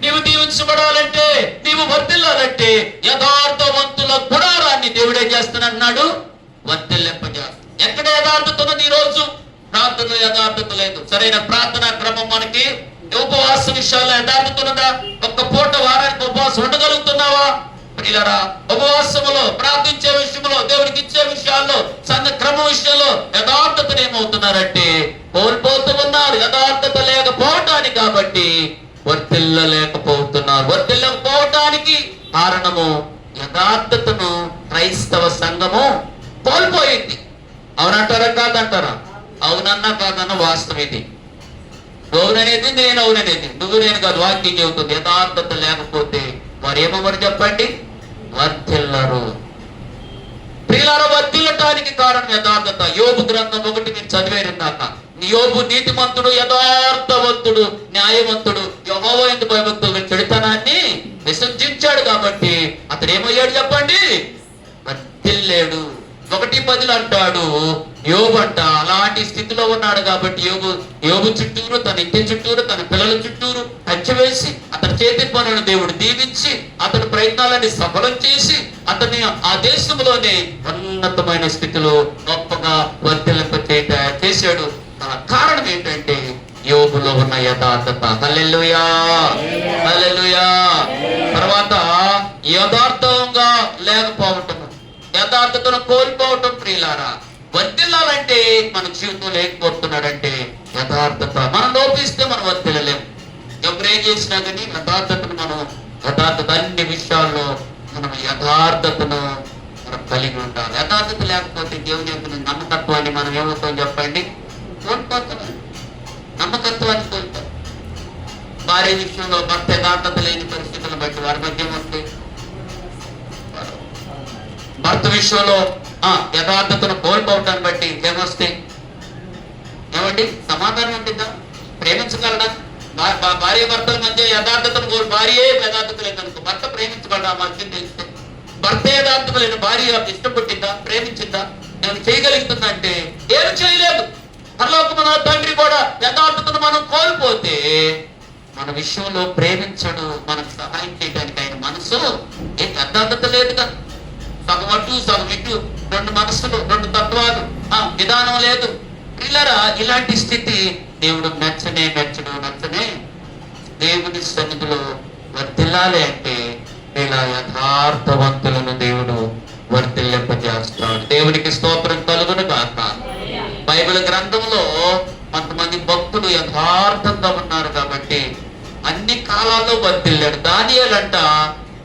నీవు దీవించబడాలంటే, నీవు వర్ధిల్లాలంటే యథార్థవంతుల గుడారాన్ని దేవుడు ఏం చేస్తానన్నాడు? వర్ధిల్లింపజేస్తాడు. ఎక్కడ యథార్థత ఉన్నది? ఈ రోజు ప్రార్థనలో యథార్థత లేదు. సరైన ప్రార్థనా క్రమం మనకి, ఉపవాస విషయాల్లో యథార్థత ఉన్నదా? ఒక్క పూట వారానికి ఉపవాసం ఉండగలుగుతున్నావా? ప్రియులారా, ఉపవాసములో, ప్రార్థించే విషయంలో, దేవుడికి ఇచ్చే విషయాల్లో, సంఘ క్రమ విషయంలో యథార్థతను ఏమవుతున్నారంటే కోల్పోతూ ఉన్నారు. యథార్థత లేకపోవటానికి, కాబట్టి వర్ధిల్లలేకపోతున్నారు. వర్ధిల్లకపోవటానికి కారణము యథార్థతను క్రైస్తవ సంఘము కోల్పోయింది. అవునంటారా కాదంటారా? అవునన్నా కాదన్న వాస్తవం ఇది. అవుననేది నేను, అవుననేది నువ్వు, నేను కాదు, వాక్యం చెబుతుంది. యథార్థత లేకపోతే వారు ఏమని చెప్పండి? వర్ధిల్లరు. ప్రియులారా, వర్ధిల్లటానికి కారణం యథార్థత. యోబు గ్రంథం 1 మీరు చదివేరున్నాక, యోబు నీతిమంతుడు, యథార్థవంతుడు, న్యాయవంతుడు, యెహోవా యందు భయభక్తులు, చెడుతనాన్ని విసర్జించాడు. కాబట్టి అతడు ఏమయ్యాడు చెప్పండి? వర్ధిల్లాడు. 1:10 అంటాడు యోబు అంట అలాంటి స్థితిలో ఉన్నాడు. కాబట్టి యోబు చుట్టూరు, తన ఇంటి చుట్టూరు, తన పిల్లల చుట్టూరు కంచె వేసి, అతని చేతి పనులను దేవుడు దీవించి, అతని ప్రయత్నాలని సఫలం చేసి, అతన్ని ఆ దేశంలోనే ఉన్నతమైన స్థితిలో గొప్పగా వర్ధిల్లింప చేశాడు. కారణం ఏంటంటే యోబులో ఉన్న యథార్థత. హల్లెలూయా, హల్లెలూయా. తర్వాత యథార్థంగా లేకపోవటం, యథార్థతను కోల్పోవటం. ప్రియులారా, వర్ధిల్లాలంటే మన జీవితంలో ఏం కోరుతున్నాడంటే యథార్థత. మనం లోపిస్తే మనం వర్ధిల్లలేము. ఎవరేం చేసినా కానీ యథార్థత అన్ని విషయాల్లో మనం యథార్థతను మనం కలిగి ఉండాలి. యథార్థత లేకపోతే దేవుని యొక్క నమ్మకత్వాన్ని మనం ఏమవుతాం చెప్పండి? కోల్పోతున్నాం. నమ్మకత్వాన్ని కోల్పోతాం. భార్య విషయంలో భర్త యథార్థత లేని పరిస్థితులను బట్టి వారి మధ్య వస్తే, భర్త విషయంలో యథార్థతను కోల్పోవటాన్ని బట్టి ఏమొస్తాయి? ఏమండి? సమాధానం ఉంటుందా? ప్రేమించగలడా? భార్య భర్తల మధ్య యథార్థతను భార్యే యథార్థత లేదనుకో, భర్త ప్రేమించగలడా? మధ్య తెలిస్తే భర్త యథార్థత లేని భార్య ఇష్టపట్టిందా? ప్రేమించిందా? నేను చేయగలుగుతుందా అంటే ఏమి చేయలేదు. పరలోకమున తండ్రి కూడా యథార్థతను మనం కోల్పోతే మన విషయంలో ప్రేమించడు, మనకు సహాయం చేయడానికి ఆయన మనసు యథార్థత లేదుగా. సగం అటు సగం ఇటు, రెండు మనస్సులు, రెండు తత్వాలు, విధానం లేదు. పిల్లరా, ఇలాంటి స్థితి దేవుడు నచ్చనే. దేవుని సన్నిధిలో వర్ధిల్లాలి అంటే ఇలా యథార్థవంతులను దేవుడు వర్ధిల్లింపజేస్తాడు. దేవునికి స్తోత్రం కలుగును గాక. బైబిల్ గ్రంథంలో కొంతమంది భక్తులు యథార్థంగా ఉన్నారు కాబట్టి అన్ని కాలాల్లో వర్ధిల్లాడు. దానియేలు అంట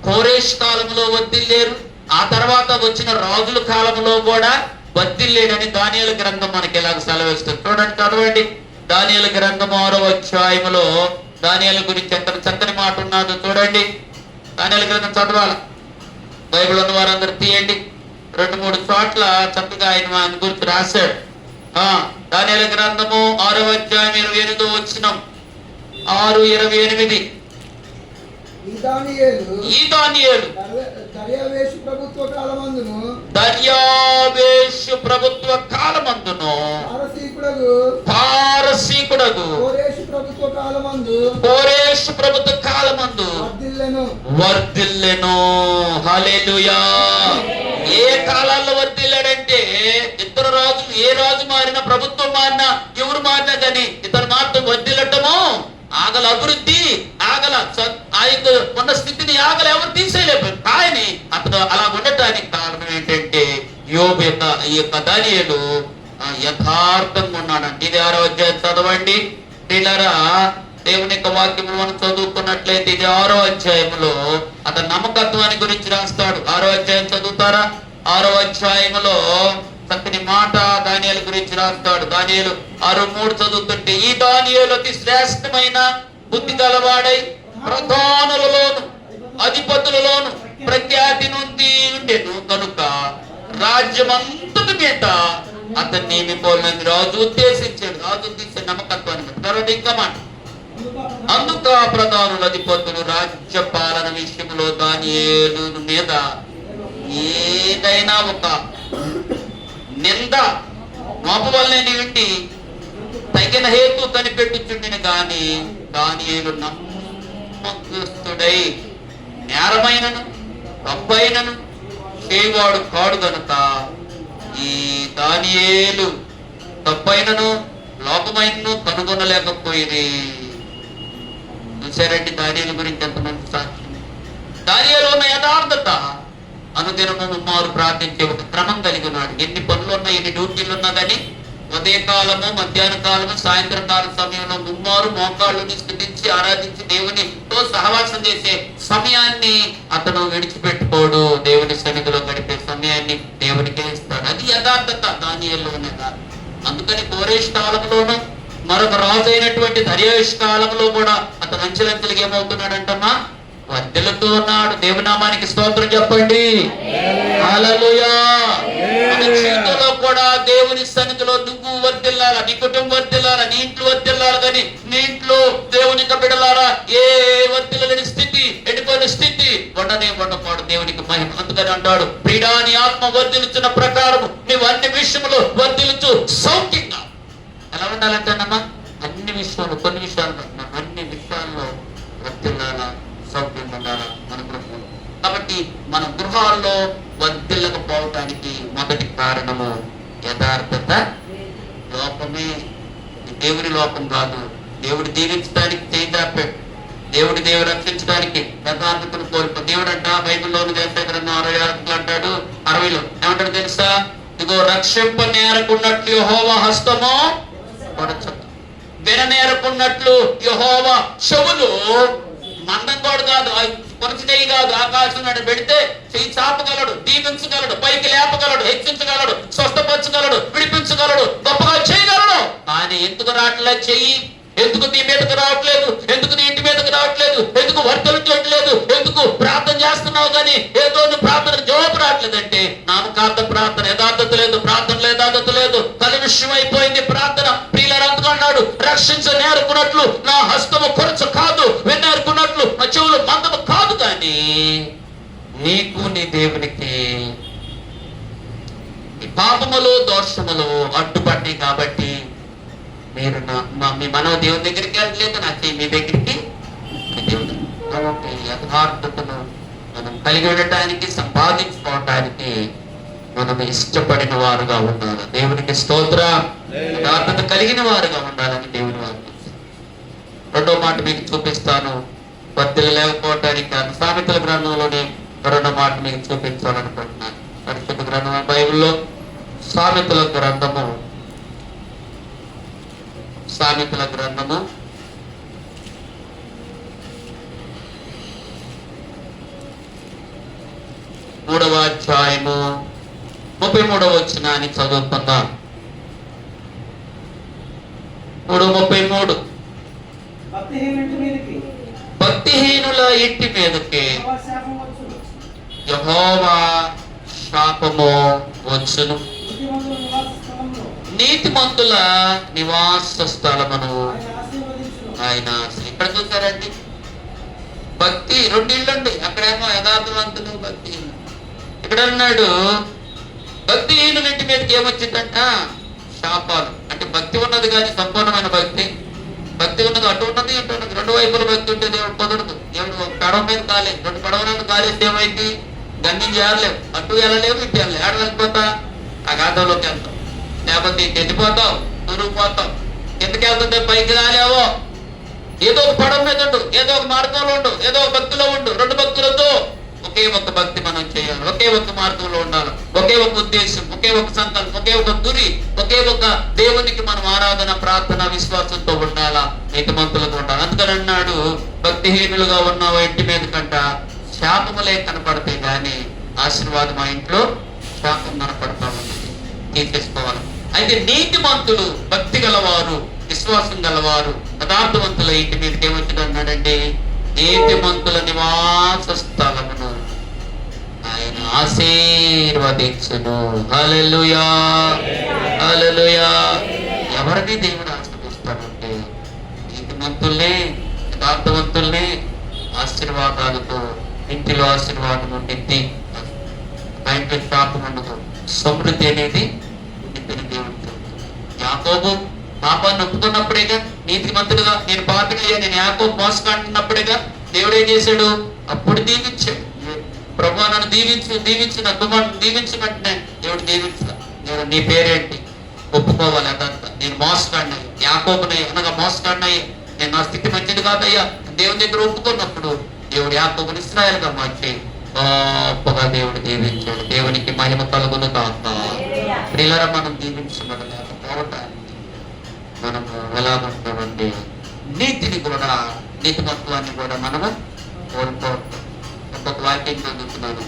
కోరేష్ కాలంలో వర్ధిల్లేరు, ఆ తర్వాత వచ్చిన రాజుల కాలంలో కూడా వర్ధిల్లేడని దానియేలు గ్రంథం మనకి ఎలాగ సెలవిస్తుంది. చూడండి, చదవండి. దానియేలు గ్రంథం 6వ అధ్యాయములో దానియేలు గురించి ఎంత చక్కని మాట ఉన్నదో చూడండి. దానియేలు గ్రంథం చదవాలి. బైబిల్ ఉన్న వారందరూ తీయండి. 2-3 చోట్ల చక్కగా ఆయన గురించి రాశాడు. దానియేలు గ్రంథము 6వ అధ్యాయం 28వ వచనం, 6:28. ఈ దానియేలు దర్యావేషు ప్రభుత్వ కాలమందును పారసీకుడగు కోరేషు ప్రభుత్వ కాలమందు వర్ధిల్లెను. హల్లెలూయా. ఏ కాలాల్లో వర్ధిల్లాడంటే, ఇద్దరు రాజులు, ఏ రాజు మారినా, ప్రభుత్వం మారినా, ఎవరు మారినా కానీ ఇతను మాత్రం వర్ధిల్లటము ఆగల. అభివృద్ధి ఆగల. ఆ యొక్క ఉన్న స్థితిని ఆగల ఎవరు తీసేయలేరు. కానీ అతను అలా ఉండటానికి కారణం ఏంటంటే యోబు ఈ యొక్క దానియేలు యథార్థంగా ఉన్నాడంటే. ఇది 6వ అధ్యాయం చదవండి. పిల్లరా, దేవుని యొక్క వాక్యం మనం చదువుకున్నట్లయితే ఇది 6వ అధ్యాయంలో అతని నమ్మకత్వాన్ని గురించి రాస్తాడు. 6వ అధ్యాయం చదువుతారా? 6వ అధ్యాయంలో చక్కని మాట దానియేలు గురించి రాస్తాడు. దానియేలు 6:3 చదువుతుంటే, ఈ దానియేలు అతి శ్రేష్టమైన బుద్ధి గలవాడై ప్రధానులలోను అధిపతులలోను ప్రఖ్యాతి నుండి ఉండెను కనుక రాజ్యమంతటి మీద అతన్ని నియమిపోవాలని రాజు ఉద్దేశించాడు. రాజు ఉద్దేశించిన నమ్మకత్వాన్ని తర్వాత ఇంకా మాట, అందుకు ఆ ప్రధానుల అధిపతులు రాజ్య పాలన విషయంలో దానియేలు మీద ఏదైనా ఒక నింద మోపవలనని వింటి తగిన హేతు కనిపెట్టుచుండిన గాని దానియేలు నమ్మకస్తుడై నేరమైనను తప్పైనను చేయవాడు కాడు గనుక ఈ దానియేలు తప్పైనను లోపమైనను కనుగొనలేకపోయింది. చూసారండి దానియేలు గురించి ఎంతమంది సాక్ష్యం. దానియేలు ఉన్న యథార్థత, అనుదినము ముమ్మారు ప్రార్థించే ఒక క్రమం కలిగి ఉన్నాడు. ఎన్ని పనులున్నా ఎన్ని డ్యూటీలు ఉన్నా కానీ ఉదయకాలము, మధ్యాహ్న కాలము, సాయంత్రం కాల సమయంలో ముమ్మారు మోకాళ్ళని స్థుతించి ఆరాధించి దేవునితో సహవాసం చేసే సమయాన్ని అతను విడిచిపెట్టుకోడు. దేవుని సన్నిధిలో గడిపే సమయాన్ని దేవునికే ఇస్తాడు. అది యథార్థత దానియేలులో ఉన్న యథార్థత. అందుకని కోరేష్ కాలంలోనూ మరొక రాజు అయినటువంటి దర్యావేషు కాలంలో కూడా అతను అంచెలంచెలుగా ఏమవుతున్నాడంటమ్మా? వర్ధిల్లుతూ ఉన్నాడు. దేవునామానికి స్తోత్రం చెప్పండి. హల్లెలూయా. మన జీవితంలో కూడా దేవుని సన్నిధిలో నువ్వు వర్ధిల్లాలా, నీ కుటుంబం వర్ధిల్లాలా, నీ ఇంట్లో వర్ధిల్లాలి. కానీ నీ ఇంట్లో దేవుని బిడ్డలారా ఏ వర్ధిల్లని స్థితి, ఎండిపోయిన స్థితి ఉండకూడదు. దేవునికి మహిమ. అందుకని అంటాడు, ప్రియుడా నీ ఆత్మ వర్ధిల్లుచున్న ప్రకారం నీవు అన్ని విషయములు వర్ధిల్లుచు సౌఖ్యంగా. ఎలా ఉండాలంటేనమ్మా? అన్ని విషయాలు, కొన్ని విషయాలు, అన్ని విషయాల్లో వర్ధిల్లాలా, సౌఖ్యం ఉండాలా మన గృహంలో. కాబట్టి మన గృహాల్లో వర్ధిల్లకపోవటానికి మొదటి కారణము యథార్థత లోపమే. దేవుని లోపం కాదు. దేవుడు దీవించడానికి చేయించాడు. దేవుడు రక్షించడానికి యథార్థతను కోల్పో. దేవుడు అంట బైబిల్లోని గ్రంథం 66 అంటాడు, 60లో ఏమంటాడు తెలుసా? ఇదిగో రక్షింప నేరకున్నట్లు యెహోవా హస్తము పొడచదు, విననేరకున్నట్లు యెహోవా చెవులు మందం కూడా కాదు, కొరచిదేయి కాదు, ఆకాశం నాడు పెడితే చెయ్యి చాపగలడు, దీవించగలడు, పైకి లేపగలడు, హెచ్చించగలడు, స్వస్థపరచగలడు, విడిపించగలడు, గొప్పగా చేయగలడు. కానీ ఎందుకు రావట్లే చెయ్యి? ఎందుకు నీ మీదకు రావట్లేదు? ఎందుకు నీ ఇంటి మీదకు రావట్లేదు? ఎందుకు వర్తలించట్లేదు? ఎందుకు ప్రార్థన చేస్తున్నావు కానీ ఏదో నువ్వు ప్రార్థన జవాబు రావట్లేదంటే నామకార్థ ప్రార్థన, యథార్థత లేదు, ప్రార్థన యథార్థత లేదు, కలుషితం అయిపోయింది ప్రార్థన. ప్రియులారా అందుకన్నాడు, రక్షించ నేర్కున్నట్లు నా హస్తము కొరచ కాదు, వినేరుకున్నట్లు నా చెవులు మందము కాదు. కానీ నీకు నీ దేవునికి ఈ పాపములు దోషములు అడ్డుపడ్డాయి. కాబట్టి మీరు మీ మనవ దేవుని దగ్గరికి వెళ్ళలేదు, నాకు మీ దగ్గరికి దేవుడు. కాబట్టి యథార్థతను మనం కలిగి ఉండటానికి, సంపాదించుకోవటానికి మనం ఇష్టపడిన వారుగా ఉండాలి. దేవునికి స్తోత్రం. యథార్థత కలిగిన వారుగా ఉండాలని దేవుని వారు. రెండో మాట మీకు చూపిస్తాను. వర్ధిల్ల లేకపోవటానికి సామెతల గ్రంథంలోని రెండో మాట మీకు చూపించాలనుకుంటున్నాను. పరిశుద్ధ గ్రంథం బైబిల్లో సామెతల గ్రంథము 3వ అధ్యాయము 33వ వచనాన్ని చదువుకుందాం. 3:33 భక్తిహీనుల ఇంటి మీదకి యెహోవా శాపము వచ్చును, నీతిమంతుల నివాస స్థలమును ఆయన. ఇక్కడ చూసారండి, భక్తి రెండు ఇళ్ళండి. అక్కడేమో యథార్థవంతులు, భక్తిహీనులు. ఇక్కడ అన్నాడు భక్తిహీనుల ఇంటి మీదకి ఏమొచ్చిందంట? శాపాలు. అంటే భక్తి ఉన్నది కానీ సంపూర్ణమైన భక్తి ఉన్నది, అటు ఉన్నది ఇటు ఉన్నది, రెండు వైపుల భక్తి ఉంటే దేవుడు కుదరదు. దేవుడు ఒక పడవ మీద కాలేదు, రెండు పడవలను కాలేస్తే ఏమైంది? గంజం చేరలేవు, అటు వెళ్ళలేవు, ఇటు వెళ్ళలేవు. ఏడ వెళ్ళిపోతా? ఆ గాథలోకి వెళ్తాం, లేకపోతే వెళ్ళిపోతావు, దొరికిపోతావు. ఎందుకు వెళ్తుంటే పైకి రాలేవో, ఏదో ఒక పడవ మీద ఉండు, ఏదో ఒక మార్గంలో ఉండు, ఏదో ఒక భక్తిలో ఉండు. రెండు భక్తులతో ఒకే ఒక భక్తి మనం చేయాలి, ఒకే ఒక మార్గంలో ఉండాలి, ఒకే ఒక ఉద్దేశం, ఒకే ఒక సంకల్పం, ఒకే ఒక గురి, ఒకే ఒక దేవునికి మనం ఆరాధన, ప్రార్థన, విశ్వాసంతో ఉండాలా, నీతిమంతులుగా ఉండాలి. అందుకని అన్నాడు, భక్తిహీనులుగా ఉన్న ఇంటి మీద కంట శాపములే కనపడతాయి కానీ ఆశీర్వాదం ఆ ఇంట్లో శాపం కనపడతా ఉంది. తీసేసుకోవాలి. అయితే నీతిమంతులు, భక్తి గలవారు, విశ్వాసం గలవారు, యథార్థవంతుల ఇంటి మీదకి ఏమొచ్చింది అన్నాడండి? నీతిమంతుల నివాస స్థలమును ఆయన ఆశీర్వదించును. హల్లెలూయా, హల్లెలూయా. ఎవరిని దేవుడు ఆశీర్వదిస్తాడంటే నీతిమంతుల్ని, యథార్థవంతుల్ని ఆశీర్వాదాలతో. ఇంటిలో ఆశీర్వాదం ఉండింది, ఆ ఇంట్లో శాపం ఉండదు, సమృద్ధి అనేది ఉండిందని దేవుడితో. యాకోబు పాపాన్ని ఒప్పుకున్నప్పుడేగా నీతిమంతుడుగా, నేను పాపినయ్యా, నేను యాకోబు మోసగాడున్నప్పుడేగా దేవుడు ఏం చేశాడు? అప్పుడు దీవించాడు. ప్రభు నన్ను దీవించిన కుమారుడు దీవించినట్టునే దేవుడు దీవించా. దేవుడు నీ పేరేంటి? ఒప్పుకోవాలి. అదంతా నేను మోసగాడినయ్యా, యాకోబునయ్య అనగా మోసగాడినయ్యా, నేను నా స్థితి మంచిది కాదయ్యా దేవుని దగ్గర ఒప్పుకున్నప్పుడు దేవుడు యాకోబుని ఇశ్రాయేలుగా మార్చి గొప్పగా దేవుడు దీవించాడు. దేవునికి మహిమ కలుగును కాక. ప్రియులారా, మనం దీవించబడలేకపోవటానికి మనము ఎలాగుంటామండి? నీతిని కూడా, నీతిమత్వాన్ని కూడా మనము కోల్పోతాం. ఒక్కొక్క వాక్యం చదువుతున్నాను.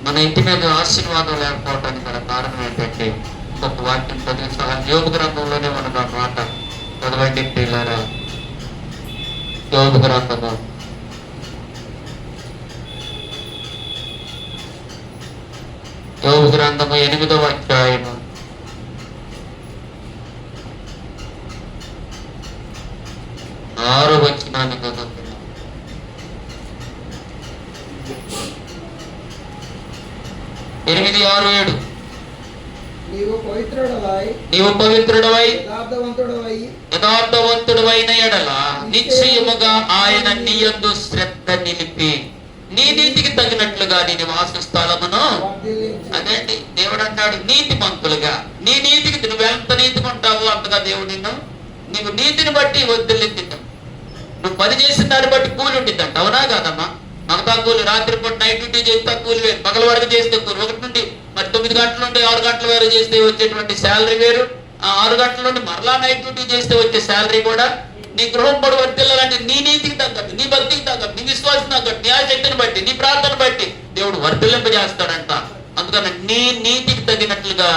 మన ఇంటి మీద ఆశీర్వాదం లేకపోవటానికి గల కారణం ఏంటంటే ఒక్కొక్క వాక్యం చదివి యోబు గ్రంథంలోనే మనకు ఆ మాట చదవండి ప్రియులారా. యోబు గ్రంథము 8వ అధ్యాయము 6వ వచనాన్ని చదువుతున్నాం. 8, 6, 7. నీవు పవిత్రుడవై యథార్థవంతుడవైన ఎడల నిశ్చయముగా ఆయన నీ యందు శ్రద్ధ నిలిపి నీ నీతికి తగినట్లుగా నీ నివాస స్థలమును, అదేంటి దేవుడు అన్నాడు, నీతిమంతులుగా. నీ నీతికి నువ్వు ఎంత నీతిగా ఉంటావో అంతగా దేవుడు నీవు నీతిని బట్టి వదిలిద్దాం. నువ్వు పని చేసిన దాన్ని బట్టి కూలి ఉండిద్దంట. అవునా కాదమ్మా? మగతా కూలి రాత్రిపూట నైట్ డ్యూటీ చేస్తే కూలి వేరు, పగల వరకు చేస్తే కూలి. 1 నుండి మరి 9 గంటల నుండి 6 గంటల వరకు చేస్తే వచ్చేటువంటి శాలరీ వేరు. 6 గంటల నుండి మరలా నైట్ డ్యూటీ చేస్తే వచ్చే శాలరీ కూడా. నీ గృహం పొడి వర్తిల్లాలంటే నీ నీతికి తగ్గట్టు, నీ భక్తికి తగ్గట్టు, నీ విశ్వాసం తగ్గట్టు, నీ ఆసక్తిని బట్టి, నీ ప్రార్థన బట్టి దేవుడు వర్తిల్లింపజేస్తాడంట. అందుకని నీ నీతికి తగినట్లుగా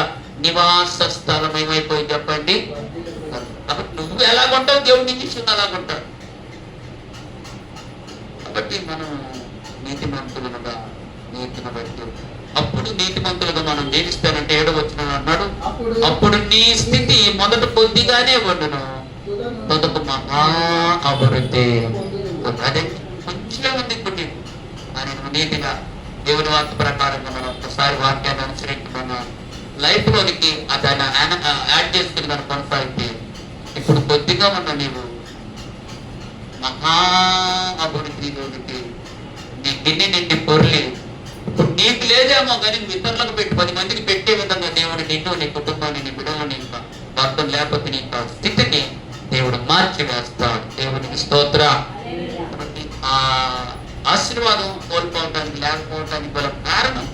నివాస స్థలం ఏమైపోయి చెప్పండి. కాబట్టి నువ్వు ఎలాగుంటావు, దేవుడు నీ విషయం అలాగుంటాడు. కాబట్టి మనం నీతిమంతులుగా, నీతిని బట్టి అప్పుడు నీతిమంతులుగా మనం జీవిస్తానంటే 7వ వచనం అన్నాడు, అప్పుడు నీ స్థితి మొదట కొద్దిగానే ఉండును, తదుపు మహా అభివృద్ధి. అదే కొంచెం ఉంది ఇప్పుడు అని నీతిగా దేవుని వాక్య ప్రకారంగా మనం ఒక్కసారి వాక్యాన్ని అనుసరించి మన లైఫ్ లోనికి దాన్ని యాడ్ చేసుకుని మనం కొనసాగితే ఇప్పుడు కొద్దిగా ఉన్న నీవు మహా అభివృద్ధిలోనికి నీ గిన్నె నిండి పొర్లి. ఇప్పుడు నీకు లేదేమో కానీ ఇతరులకు పెట్టి 10 మందికి పెట్టే విధంగా దేవుడు నిన్ను, నీ కుటుంబాన్ని, నీ బిడ్డలను, నీ భర్త లేకపోతే నీ స్థితిని దేవుడు మార్చి వేస్తాడు. దేవునికి స్తోత్ర. ఆ ఆశీర్వాదం కోల్పోవటానికి లేకపోవటానికి గల కారణం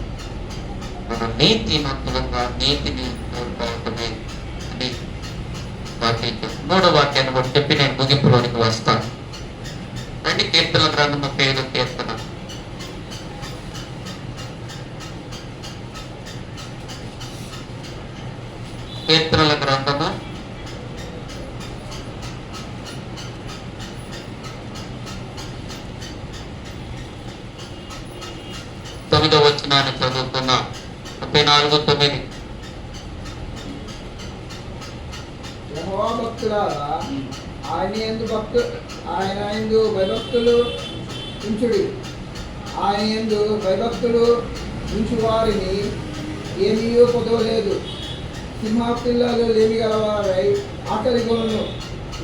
మన నీతిమంతులుగా నీతిని కోల్పోవటమే అని వాక్యం. 3వ వాక్యాన్ని కూడా చెప్పి నేను ముగింపులోనికి వస్తాను. రండి, కీర్తన గ్రంథం 35వ కీర్తన. కీర్తనల గ్రంథము 9వ వచనాన్ని చదువుతున్నా. 34:9. ఆయన యందు భయభక్తులు ఉంచు వారిని ఏమీ పొదవలేదు. సింహపిల్లలు లేమి గలవారై ఆకలి కొను.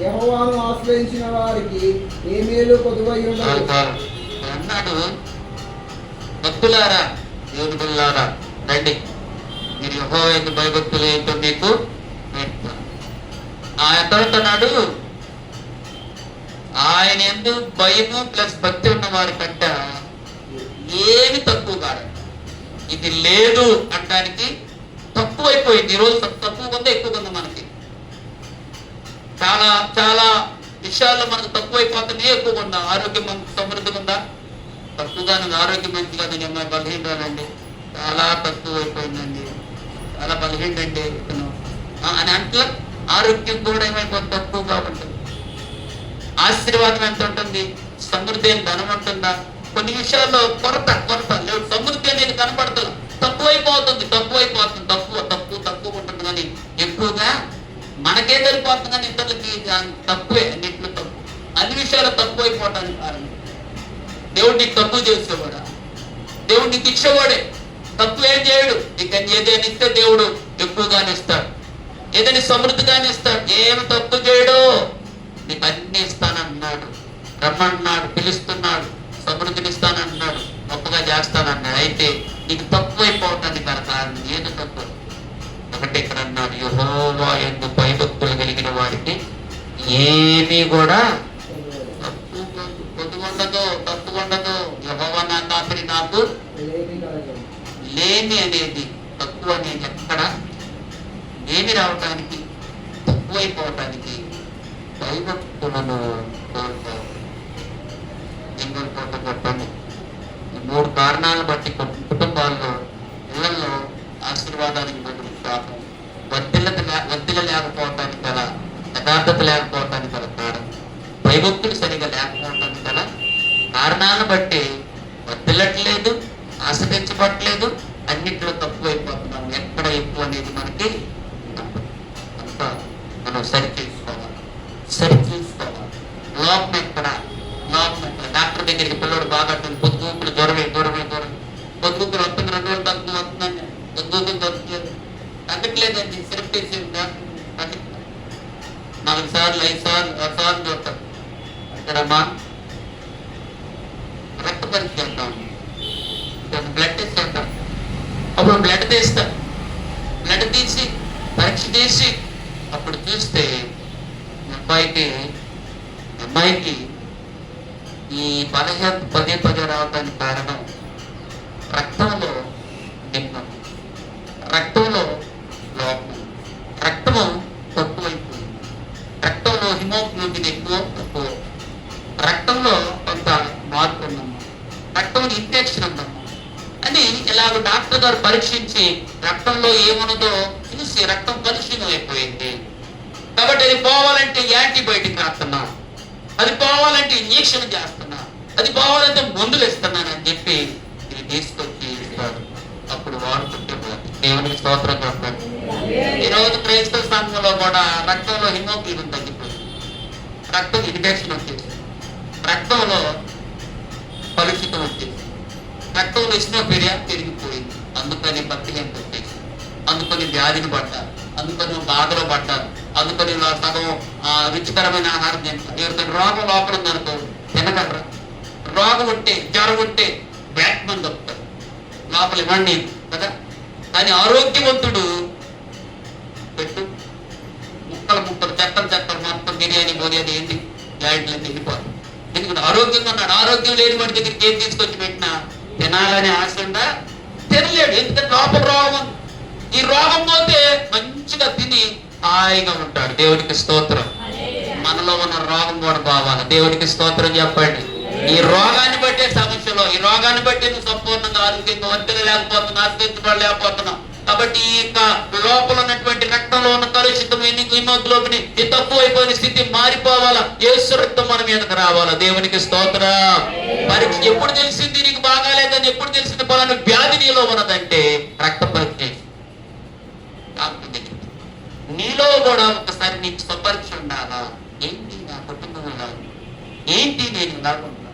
యెహోవాను ఆశ్రయించిన వారికి ఏ మేలు పొదువై ఉండదు అన్నాడు. భక్తులారా, దేవుని పిల్లారా, రండి, మీరు యెహోవా యందు భయభక్తులు ఏంటో మీకు నేర్పుతాను. ఎంతన్నాడు? ఆయన యందు భయము ప్లస్ భక్తి ఉన్న వారి కంటే ఏమి తక్కువ కాదు. ఇది లేదు అనడానికి తక్కువ అయిపోయింది. ఈరోజు తక్కువ ఉందా ఎక్కువ ఉందా? మనకి చాలా చాలా విషయాల్లో మనకు తక్కువైపోతుంది. ఎక్కువ ఉందా? ఆరోగ్యం మనకు సమృద్ధిగా ఉందా? తక్కువగానే. ఆరోగ్యం మంచిగా అమ్మాయి బలహీనరాలండి, చాలా తక్కువ అయిపోయిందండి, చాలా బలహీనండి అని అంటే ఆరోగ్యం కూడా ఏమైపోతుంది, తక్కువగా ఉంటుంది. ఆశీర్వాదం ఎంత ఉంటుంది? సమృద్ధి అని ధనం ఉంటుందా? కొన్ని విషయాల్లో కొరత లేదు. సమృద్ధి అనేది కనపడుతుంది, తక్కువైపోతుంది. తక్కువ ఉంటుంది కానీ ఎక్కువగా మనకే సరిపోతుంది కానీ ఇతరులకి తక్కువే. అన్నింటిలో తక్కువ, అన్ని విషయాలు తక్కువైపోవటానికి కారణం దేవుడు నీకు తక్కువ చేసేవాడా? దేవుడు నీకు ఇచ్చేవాడే. తక్కువ ఏం చేయడు. నీకు ఏదైనా ఇస్తే దేవుడు ఎక్కువగానే ఇస్తాడు, ఏదైనా సమృద్ధిగానే ఇస్తాడు. ఏమి తక్కువ చేయడు, నీకు అన్ని ఇస్తానన్నాడు. రమ్మంటున్నాడు, పిలుస్తున్నాడు, సమృద్ధినిస్తానంటున్నాడు, గొప్పగా చేస్తానన్నాడు. అయితే నీకు తక్కువైపోవటానికి గల కారణం ఏది తక్కువ? ఒకటి ఇక్కడ అన్నాడు, యెహోవా యందు భయభక్తులు కలిగిన వారికి ఏమీ కూడా తప్పు ఉండదు. యెహోవా నా కాపరి, నాకు లేమి కలగదు. లేమి అనేది తక్కువ అనేది ఎక్కడ? లేమి రావటానికి, తక్కువైపోవటానికి భయభక్తులను కోరుకోవాలి. చెప్పండి, ఈ 3 కారణాలను బట్టి కుటుంబాల్లో, ఇళ్లలో ఆశీర్వాదానికి బదులు శాపం, వద్దిల లేకపోవటానికి గల, యథార్థత లేకపోవటానికి గల కారణం, భయభక్తులు సరిగా లేకపోవటానికి గల కారణాలను బట్టి వద్దిలట్లేదు, ఆశ తెచ్చిపట్టలేదు, అన్నింటిలో తక్కువైపోతున్నాం. ఎక్కడ ఎక్కువ అనేది మనకి అంతా మనం సరిచేసుకోవాలి. లోపం ఎక్కడ? డాక్టర్ దగ్గరికి పిల్లడు బాగా పొద్దుగుకులు దూరమే పొద్దుగుకులు వస్తుంది, 2 రోజులు వస్తుందండి, పొద్దుగుకులు దొరుకుతుంది, తగ్గట్లేదండి. సెలెక్ట్ చేసి 4 సార్లు 5 సార్లు 6 సార్లు చూస్తాం. ఇక్కడమ్మా రక్త పరీక్ష చేద్దాం, బ్లడ్ టెస్ట్ చేద్దాం. అప్పుడు బ్లడ్ తీస్తాం, బ్లడ్ తీసి పరీక్ష చేసి అప్పుడు చూస్తే అమ్మాయికి ఈ బలహీనత పదే రావడానికి కారణం రక్తంలో నిమ్మం, రక్తంలో లోపం, రక్తము తక్కువైపోయింది, రక్తంలో హిమోగ్లోబిన్ ఎక్కువ తక్కువ, రక్తంలో కొంత మార్పు ఉందమ్మా, రక్తంలో ఇన్ఫెక్షన్ ఉందమ్మా అని ఇలాగ డాక్టర్ గారు పరీక్షించి రక్తంలో ఏమున్నదో చూసి రక్తం కలుషితం అయిపోయింది. కాబట్టి అది పోవాలంటే యాంటీబయాటిక్ రాస్తున్నా, అది పోవాలంటే ఇంజక్షన్ చేస్తున్నా, అది పోవాలంటే మందులు ఇస్తున్నానని చెప్పి ఇది తీసుకొచ్చి ఇస్తారు. అప్పుడు వాడుకుంటే దేవునికి స్తోత్రం చెప్పండి. ఈరోజు క్రైస్తవ సంఘంలో కూడా రక్తంలో హిమోగ్లోబిన్ తగ్గిపోయింది, రక్తం ఇన్ఫెక్షన్ వచ్చేసి, రక్తంలో కలుషితం వచ్చేసి, రక్తంలో ఇస్నోపీరియా పెరిగిపోయింది. అందుకని బతికేం వచ్చేసి, అందుకని వ్యాధిని పడ్డారు, అందుకని బాధలో పడ్డారు, అందుకని సగం రుచికరమైన ఆహారం తింటారు. ఎవరితో రోగం లోపల ఉందనుకో తినగలరా? రోగం ఉంటే, జ్వరం ఉంటే బ్యాట్మన్ దొరుకుతారు లోపల, ఇవ్వండి కదా. కానీ ఆరోగ్యవంతుడు పెట్టు ముక్కలు చెత్తలు మొత్తం బిర్యానీ బోర్యాది ఏంటి జాయింట్లన్నీ వెళ్ళిపోతారు. ఎందుకంటే ఆరోగ్యంగా ఉన్నాడు. ఆరోగ్యం లేని వాడి దగ్గరికి ఏం తీసుకొచ్చి పెట్టినా తినాలని ఆశ ఉందా? తినలేడు, ఎందుకంటే లోపల రోగం. ఈ రోగం పోతే మంచిగా తిని హాయిగా ఉంటాడు. దేవునికి స్తోత్రం. మనలో ఉన్న రోగం కూడా పోవాలి. దేవునికి స్తోత్రం చెప్పండి. ఈ రోగాన్ని బట్టే సమస్యలో, ఈ రోగాన్ని బట్టి నువ్వు సంపూర్ణంగా ఆరోగ్యంగా వర్తిల్లలేకపోతున్నావు, ఆస్తించబడలేకపోతున్నావు. కాబట్టి ఈ యొక్క లోపల ఉన్నటువంటి రక్తంలో ఉన్న కలుషితం, హిమోగ్లోబిన్ ఈ తక్కువైపోయిన స్థితి మారిపోవాలా. యేసు రక్తం మన మీదకి రావాలా. దేవునికి స్తోత్రం. పరీక్ష ఎప్పుడు తెలిసింది నీకు బాగాలేదని? ఎప్పుడు తెలిసింది పలానా వ్యాధి నీలో ఉన్నదంటే రక్త పరీక్ష నీలో కూడా ఒకసారి నీకు స్వపరీక్ష ఉండాలా. ఏంటి నా కుటుంబం ఇలా, ఏంటి నేను ఇలా ఉన్నా,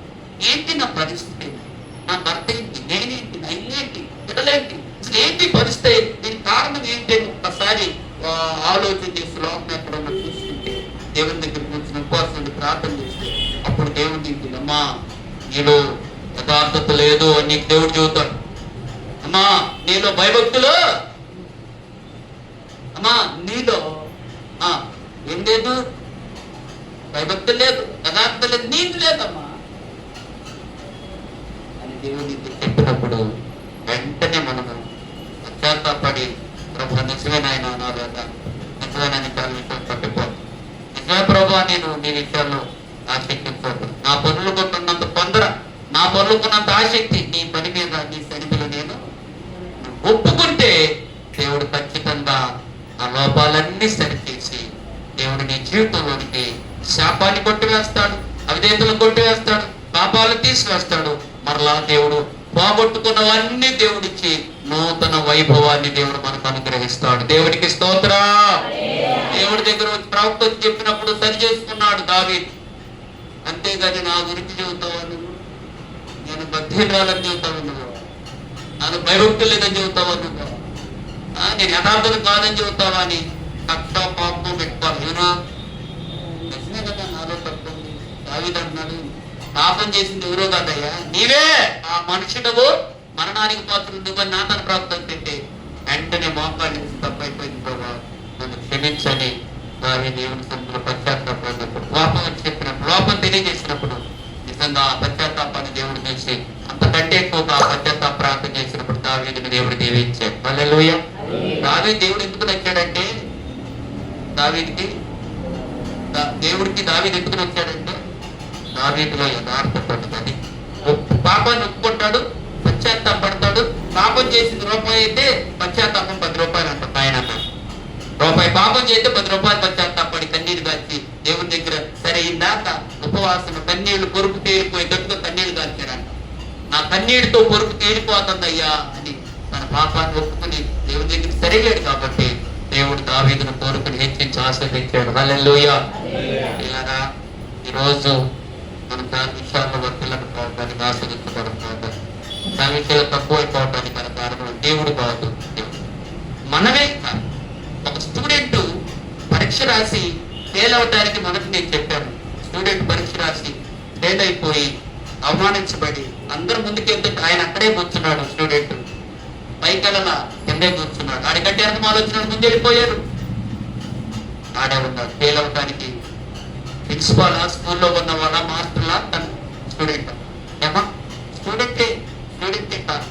ఏంటి నా పరిస్థితి, నా భర్త ఏంటి, నేనేంటి, నా ఇల్లేంటి, పిల్లలేంటి, అసలు ఏంటి పరిస్థితి, దీని కారణం ఏంటి అని ఒక్కసారి ఆలోచన చేసి లోపల ఎక్కడన్నా చూసుకుంటే, దేవుని దగ్గర కూర్చుని ఉపవాసం ప్రార్థన చేస్తే అప్పుడు దేవుడు నీకు అమ్మా నీలో యథార్థత లేదు అని నీకు దేవుడు చెబుతాడు. అమ్మా నీలో భయభక్తులు, అమ్మా నీలో ఏం లేదు, భయభక్తి లేదు, యథార్థత లేదు, నీకు లేదమ్మా అని దేవుడు చెప్పినప్పుడు వెంటనే మనము పశ్చాత్తాపడి ప్రభు నిజమే నాయన అనాలేదా, నిజమే నేను చాలా విషయం పట్టిపోదు, నిజమే ప్రభు నేను నీ విషయాల్లో ఆసక్తిపోదు, నా పనులకున్నంత పొందర, నా పనులకున్నంత ఆసక్తి నీ పని మీద, నీ సన్నిధిలో నేను ఒప్పుకుంటే దేవుడు ఖచ్చితంగా ఆ లోపాలన్నీ సరిచేసి దేవుడు నీ జీవితంలోనికి శాపాన్ని కొట్టివేస్తాడు, అవిధేయతలు కొట్టివేస్తాడు, పాపాలను తీసివేస్తాడు. మరలా దేవుడు పోగొట్టుకున్నవన్నీ దేవుడిచ్చి నూతన వైభవాన్ని దేవుడు మనకు అనుగ్రహిస్తాడు. దేవుడికి స్తోత్రం. దేవుడి దగ్గర వచ్చి ప్రవక్త వచ్చి చెప్పినప్పుడు సరి చేసుకున్నాడు దావీదు. అంతేగాని నా గురించి చెబుతావా నువ్వు, నేను బద్ధీరాలని చెబుతావు నువ్వు, నాకు భయభక్తులు లేదని చెబుతావా నువ్వు, నేను యథార్థత కాదని చెబుతావా అని కక్ష పాపం పెట్టుకోవాలి. నిజమే కదా, నాలో తప్పు ఉంది. దావీదు అంటున్నాడు పాపం చేసింది ఎవరో కాదయ్యా, నీవే ఆ మనుషుడవు, మరణానికి పాత్రలు నువ్వని నాతన ప్రాప్తం తింటే వెంటనే మోకాళ్ళు తప్పైపోయింది ప్రభా, నన్ను క్షమించని దాని దేవుని సన్నిధిలో పశ్చాత్తాపడినప్పుడు, లోపం అని చెప్పినప్పుడు, లోపం తెలియజేసినప్పుడు నిజంగా ఆ పశ్చాత్తాపాన్ని దేవుడు చూసి అంతకంటే ఎక్కువగా ఆ పశ్చాత్తాప ప్రార్థన చేసినప్పుడు దావీదుని దేవుడు దీవించాడు. హల్లెలూయా. దావీదు దేవుడు ఎందుకు నచ్చాడంటే, దేవుడికి దావీదు ఎందుకు నచ్చాడంటే దావీదులో యథార్థత ఉన్నది. పాపాన్ని ఒప్పుకుంటాడు, పశ్చాత్తాపడతాడు. పాపం చేసిన రూపాయి అయితే పశ్చాత్తాపం 10 రూపాయలు అంట ఆయన అన్నాడు. రూపాయి పాపం చేస్తే 10 రూపాయలు పశ్చాత్తాపడి కన్నీరు కాల్చి దేవుడి దగ్గర సరే ఇందాక ఉపవాసం కన్నీళ్లు పొరుపు తేలిపోయి గట్టుగా కన్నీళ్లు కాల్చారంట. నా కన్నీటితో పొరుపు తేలిపోతుందయ్యా అని తన పాపాన్ని ఒప్పుకుని దేవుడి దగ్గర సరిగాడు కాబట్టి దేవుడు దావీదును కోరుకుని హెచ్చించి ఆశీర్వదించాడు. హల్లెలూయా. ఇలాగా ఈరోజు మనం దాని విషయాల్లో వర్తిల్లను పోవడానికి ఆస్వాదించబడుతుంది. దాని విషయాలు తక్కువైపోవడానికి మన కారణం దేవుడు కాదు, మనమే కాదు. ఒక స్టూడెంట్ పరీక్ష రాసి ఫెయిల్ అవడానికి మొదటి నేను చెప్పాను. స్టూడెంట్ పరీక్ష రాసి ఫెయిల్ అయిపోయి అవమానించబడి అందరు ముందుకెళ్తే ఆయన అక్కడే కూర్చున్నాడు. స్టూడెంట్ పైకలలా కిందే కూర్చున్నాడు. ఆడికంటే ఎంత ఆలోచన ముందు వెళ్ళిపోయారు. ఆడే ఉన్నాడు. ఫెయిల్ అవడానికి ప్రిన్సిపాల్ స్కూల్లో ఉన్న వాళ్ళ మాస్టర్లా తన స్టూడెంట్ ఏమా స్టూడెంటే కాదు.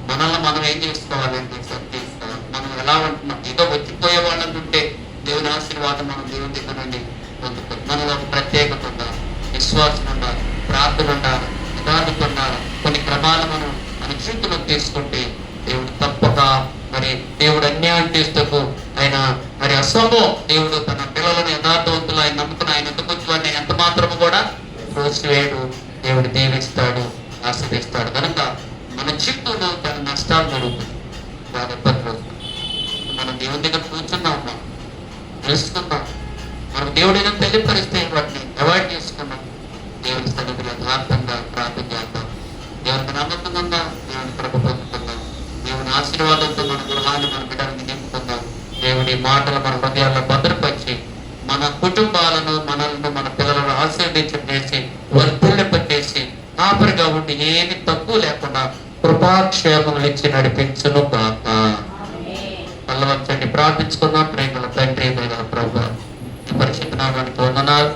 మనల్ని మనం ఏం చేసుకోవాలంటే సర్దేసుకోవాలి. మనం ఎలా ఉంటున్నాం, ఏదో వచ్చిపోయే వాళ్ళంటుంటే దేవుని ఆశీర్వాదం మనం దేవుని దగ్గర నుండి పొందుతాం. మనలో ప్రత్యేకత ఉండాలి, విశ్వాసం ఉండాలి, ప్రార్థన ఉండాలి, యథార్థత ఉండాలి. కొన్ని క్రమాలు మనం మన జీవితంలో తీసుకుంటే దేవుడు తప్పక మరి దేవుడు అన్యాయం చేస్తూ ఆయన మరి అసమో దేవుడు తన పిల్లలను యథార్థవంతులు ఆయన నమ్ముకుని ఆయన ఎందుకు ఎంత మాత్రము కూడా రోజువేడు దేవుడు దీవిస్తాడు, ఆస్వాదిస్తాడు. కనుక మన జీవితంలో తన నష్టాలు జరుగుతుంది, వారి ఇబ్బందులు. మనం దేవుని దగ్గర కూర్చున్నా ఉన్నాం, తెలుసుకున్నాం. మనం దేవుడు ఏదో తెలియపరిస్తే వాటిని అవాయిడ్ చేసుకున్నాం. దేవుని సన్నిధిలో యథార్థంగా ప్రార్థన చేద్దాం. దేవునికి నమ్మకంగా దేవుని కృప పొందుకుందాం. దేవుని ఆశీర్వాదంతో మన గృహాన్ని మన బిడ్డలను నింపుకుందాం. దేవుడి మాటలు మన హృదయాల్లో భద్రపరిచి మన కుటుంబాలను మనల్ని మన పిల్లలను ఆశీర్వదించేసి వర్ధిల్లింపచేసి ఆపరిగా ఉండి ఏమి తక్కువ లేకుండా కృపాక్షేమములు ఇచ్చి నడిపించును కాక. పల్లవంచండి, ప్రార్థించుకుందాం. ప్రేమల తండ్రి, ప్రభువా, ఈ పరిశుద్ధ నామానికి వందనాలు.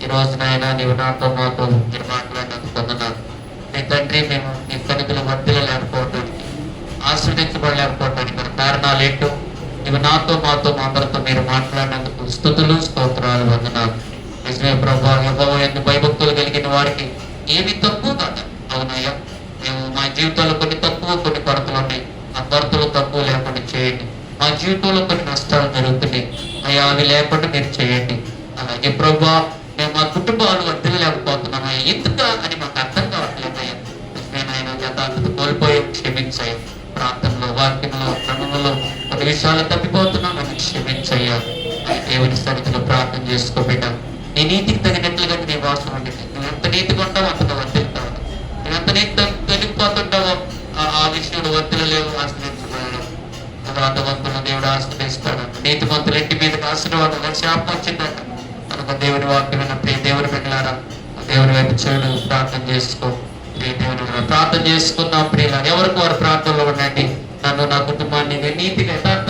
ఈ రోజునైనా నీవు నాతో మాతో మీరు మాట్లాడినందుకు వందనాలు. నీ తండ్రి, మేము నీ సన్నిధిలో వర్ధిల్లలేకపోవడానికి, ఆశీర్వదించబడలేకపోవడానికి మన కారణాలు ఏంటో ఇవి నాతో మాతో మా అందరితో మీరు మాట్లాడినందుకు స్తుతులు స్తోత్రాలు వందనాలు. నిజమే ప్రభువా, యెహోవా యందు భయభక్తులు కలిగిన వారికి ఏమి తక్కువ కాదు. అవునయ్యా, మేము మా జీవితాల్లో కొన్ని తక్కువ కొన్ని కొరతలు ఉన్నాయి. ఆ కొరతలు తక్కువ లేకుండా చేయండి. మా జీవితంలో కొన్ని నష్టాలు జరుగుతున్నాయి అయ్యా, అవి లేకుండా మీరు చేయండి. అలాగే ప్రభువా, మేము మా కుటుంబాలు వర్ధిల్లలేకపోతున్నాం అయ్యా, ఎందుకు అని మాకు అర్థం కావట్లేదు అయ్యా. నేను యథార్థత కోల్పోయి క్షమించాయి. ప్రార్థనలో, వాక్యంలో, క్రమంలో కొన్ని విషయాలు తప్పిపోతున్నాం, నన్ను క్షమించయ్యా. దేవుని సన్నిధిలో ప్రార్థన చేసుకోబిడ్డా, నీ నీతికి తగినట్లుగా నీ వాసన ఉండింది. నువ్వు ఎంత నీతిగా ఉంటావో అంతగా వర్తిల్తావు. నువ్వు ఎంత నీతి తొలిగిపోతుంటావో ఆ విషయంలో వర్తిలలేవు, ఆశ్రయించబడలేవు. యథార్థవంతులను దేవుడు ఆశ్రయిస్తాడు. నీతిమంతుల ఇంటి మీదకి ఆశీర్వాదం శాపం వచ్చిందంట. కనుక దేవుని వాక్యం ప్రియ దేవుని బిడ్డలారా, దేవుని వైపు చెడు ప్రార్థన చేసుకో. ప్రార్థన చేసుకుందాం ప్రియుల. ఎవరికి వారు ప్రార్థనలో ఉండండి. నన్ను, నా కుటుంబాన్ని నీతిగా యథార్థ